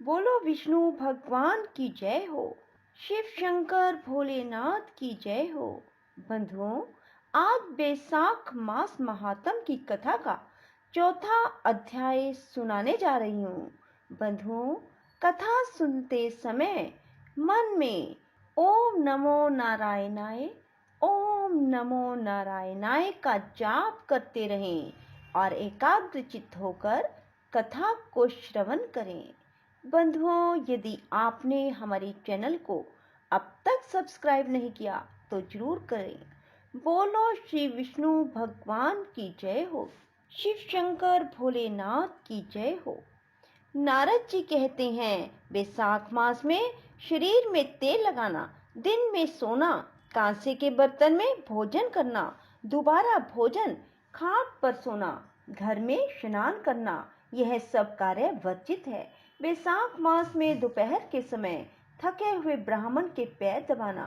बोलो विष्णु भगवान की जय हो। शिव शंकर भोलेनाथ की जय हो। बंधुओं, आज बैसाख मास महात्म की कथा का चौथा अध्याय सुनाने जा रही हूँ। बंधुओं, कथा सुनते समय मन में ओम नमो नारायणाय, ओम नमो नारायणाय का जाप करते रहें और एकाग्रचित्त होकर कथा को श्रवण करें। बंधुओं, यदि आपने हमारे चैनल को अब तक सब्सक्राइब नहीं किया तो जरूर करें। बोलो श्री विष्णु भगवान की जय हो। शिव शंकर भोलेनाथ की जय हो। नारद जी कहते हैं, बैसाख मास में शरीर में तेल लगाना, दिन में सोना, कांसे के बर्तन में भोजन करना, दोबारा भोजन, खाट पर सोना, घर में स्नान करना, यह सब कार्य वर्जित है। बैसाख मास में दोपहर के समय थके हुए ब्राह्मण के पैर दबाना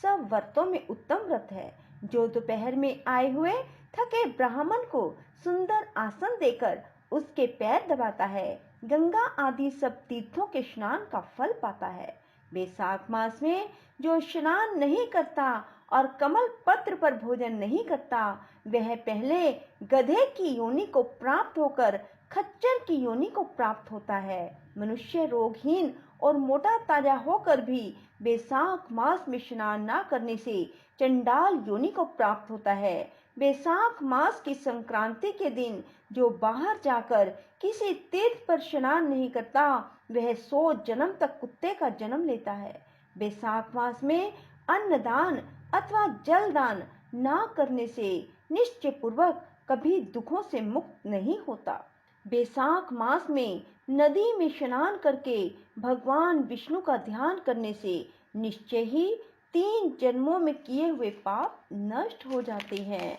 सब व्रतों में उत्तम व्रत है। जो दोपहर में आए हुए थके ब्राह्मण को सुंदर आसन देकर उसके पैर दबाता है, गंगा आदि सब तीर्थों के स्नान का फल पाता है। बैसाख मास में जो स्नान नहीं करता और कमल पत्र पर भोजन नहीं करता, वह पहले गधे की योनि को प्राप्त होकर खच्चर की योनि को प्राप्त होता है। मनुष्य रोगहीन और मोटा ताजा होकर भी बैसाख मास में स्नान न करने से चंडाल योनि को प्राप्त होता है। बैसाख मास की संक्रांति के दिन जो बाहर जाकर किसी तीर्थ पर स्नान नहीं करता, वह 100 जन्म तक कुत्ते का जन्म लेता है। बैसाख मास में अन्नदान अथवा जलदान न करने से निश्चय पूर्वक कभी दुखों से मुक्त नहीं होता। बैसाख मास में नदी में स्नान करके भगवान विष्णु का ध्यान करने से निश्चय ही 3 जन्मों में किए हुए पाप नष्ट हो जाते हैं।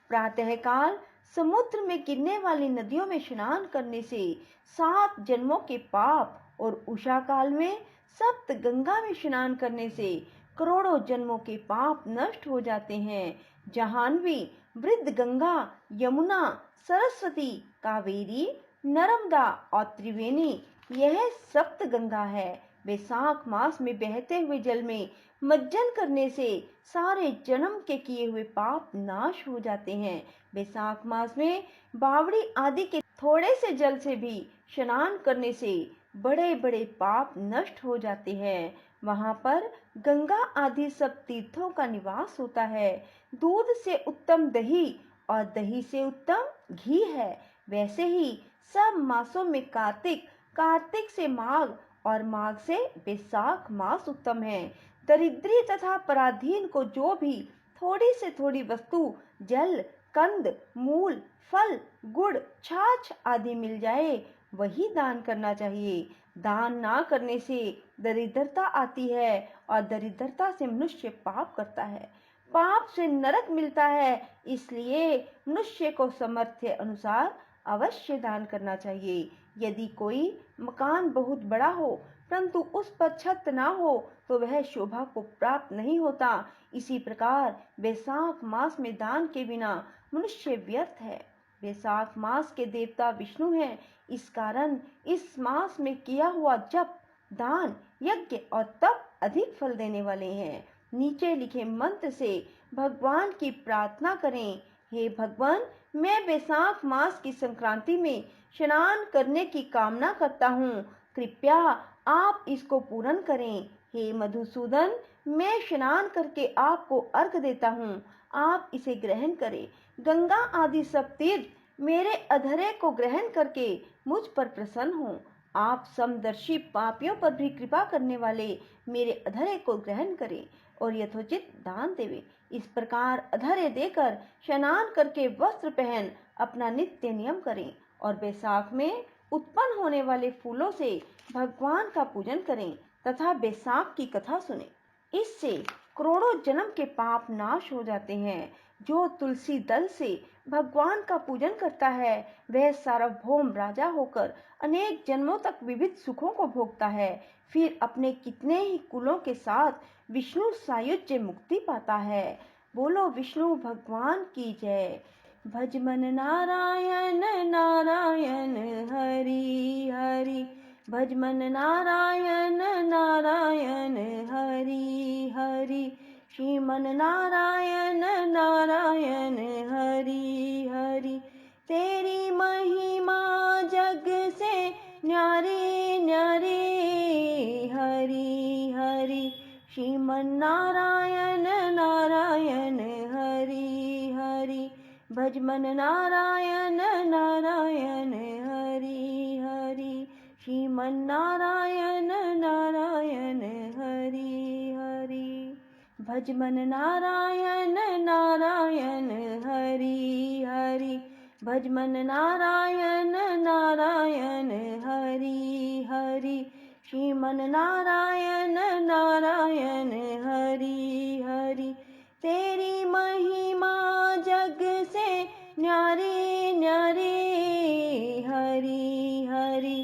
प्रातःकाल समुद्र में गिरने वाली नदियों में स्नान करने से 7 जन्मों के पाप और उषा काल में सप्त गंगा में स्नान करने से करोड़ों जन्मों के पाप नष्ट हो जाते हैं। जाह्नवी, वृद्ध गंगा, यमुना, सरस्वती, कावेरी, नर्मदा और त्रिवेणी, यह सप्त गंगा है। बैसाख मास में बहते हुए जल में मज्जन करने से सारे जन्म के किए हुए पाप नाश हो जाते हैं। बैसाख मास में बावड़ी आदि के थोड़े से जल से भी स्नान करने से बड़े बड़े पाप नष्ट हो जाते हैं। वहां पर गंगा आदि सब तीर्थों का निवास होता है। दूध से उत्तम दही और दही से उत्तम घी है। वैसे ही सब मासों में कार्तिक, कार्तिक से माघ और माघ से बैसाख मास उत्तम है। दरिद्री तथा पराधीन को जो भी थोड़ी से थोड़ी वस्तु, जल, कंद, मूल, फल, गुड़, छाछ आदि मिल जाए, वही दान करना चाहिए। दान ना करने से दरिद्रता आती है और दरिद्रता से मनुष्य पाप करता है। पाप से नरक मिलता है, इसलिए मनुष्य को सामर्थ्य अनुसार अवश्य दान करना चाहिए। यदि कोई मकान बहुत बड़ा हो परंतु उस पर छत ना हो तो वह शोभा को प्राप्त नहीं होता। इसी प्रकार बैसाख मास में दान के बिना मनुष्य व्यर्थ है। बैसाख मास के देवता विष्णु हैं, इस कारण इस मास में किया हुआ जप, दान, यज्ञ और तप अधिक फल देने वाले हैं। नीचे लिखे मंत्र से भगवान की प्रार्थना करें। हे भगवान, मैं बैसाख मास की संक्रांति में स्नान करने की कामना करता हूँ, कृपया आप इसको पूर्ण करें। हे मधुसूदन, मैं स्नान करके आपको अर्घ देता हूँ, आप इसे ग्रहण करें। गंगा आदि सब तीर्थ मेरे अधरे को ग्रहण करके मुझ पर प्रसन्न हों। आप समदर्शी पापियों पर भी कृपा करने वाले मेरे अधरे को ग्रहण करें और यथोचित दान देवें। इस प्रकार अधरे देकर स्नान करके वस्त्र पहन अपना नित्य नियम करें और बैसाख में उत्पन्न होने वाले फूलों से भगवान का पूजन करें तथा बैसाख की कथा सुनें। इससे करोड़ों जन्म के पाप नाश हो जाते हैं। जो तुलसी दल से भगवान का पूजन करता है, वह सार्वभौम राजा होकर अनेक जन्मों तक विविध सुखों को भोगता है। फिर अपने कितने ही कुलों के साथ विष्णु सायुज्य मुक्ति पाता है। बोलो विष्णु भगवान की जय। भज मन नारायण नारायण, हरि हरि भज मन नारायण नारायण हरि हरि, श्रीमन नारायण नारायण हरि हरि। तेरी महिमा जग से न्यारी न्यारी, हरि हरि, श्रीमन नारायण नारायण हरि हरि। भज मन नारायण नारायण हरि हरि, श्रीमन नारायण नारायण हरि हरि। भज मन नारायण नारायण हरि हरि, भज मन नारायण नारायण हरि हरि, श्रीमन नारायण नारायण हरि हरि। तेरी महिमा जग से न्यारी न्यारी, हरि हरि,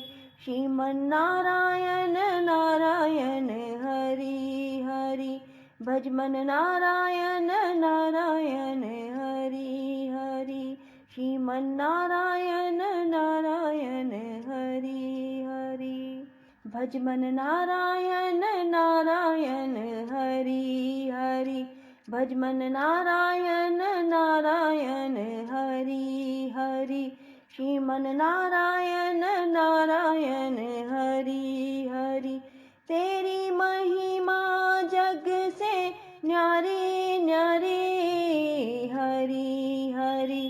श्रीमन नारायण नारायण हरि हरि। भज मन नारायण नारायण हरि हरि, श्रीमन नारायण नारायण हरि हरि। भज मन नारायण नारायण हरि हरि, भज मन नारायण नारायण हरि हरि, श्रीमन नारायण नारायण हरि हरि। तेरी महिमा जग से न्यारी न्यारी, हरि हरि,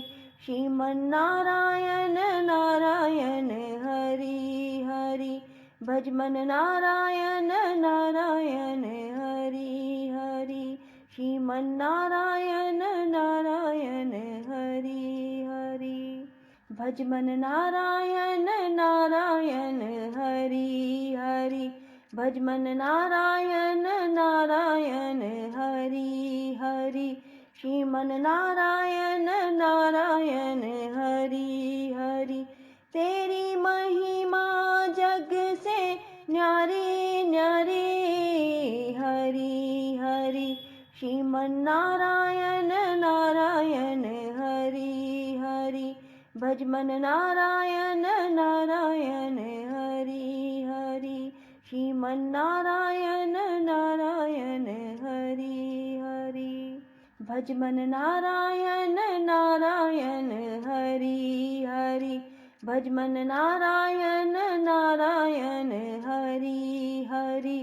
श्रीमन नारायण नारायण हरि हरि। भज मन नारायण नारायण हरि हरि, श्रीमन नारायण नारायण हरि हरि। भज मन नारायण नारायण हरि हरि, भज मन नारायण नारायण हरि हरि, श्रीमन नारायण नारायण हरि हरि। तेरी महिमा जग से न्यारी न्यारी, हरि हरि, श्रीमन नारायण नारायण हरि हरि। भज मन नारायण नारायण हरि हरि, श्रीमन नारायण नारायण हरि हरि। भज मन नारायण नारायण हरि हरि, भज मन नारायण नारायण हरि हरि,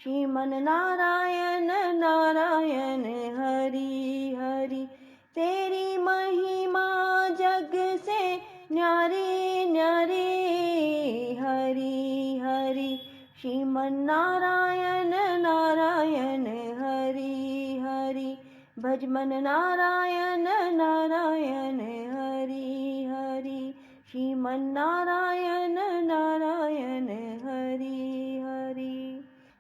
श्रीमन नारायण नारायण हरि हरि। तेरी महिमा जग से न्यारी न्यारी, हरि हरि, श्रीमन नारायण नारायण हरि हरि। भज मन नारायण नारायण हरि हरि, श्रीमन नारायण नारायण हरि हरि।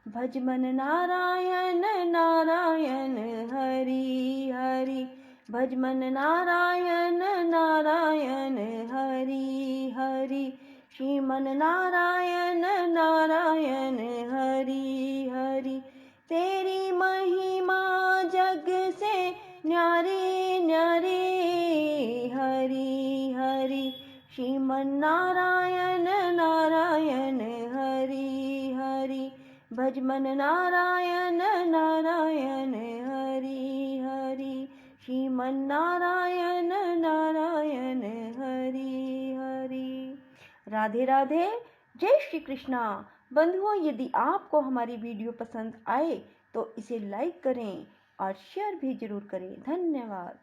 भज मन नारायण नारायण हरि हरि, भज मन नारायण नारायण हरि हरि, श्रीमन नारायण नारायण हरि हरि। तेरी महिमा जग से न्यारी न्यारी, हरि हरि, श्रीमन नारायण नारायण हरि हरि। भज मन नारायण नारायण हरि हरि, श्रीमन नारायण नारायण हरि हरि। राधे राधे, जय श्री कृष्णा। बंधुओं, यदि आपको हमारी वीडियो पसंद आए तो इसे लाइक करें और शेयर भी जरूर करें। धन्यवाद।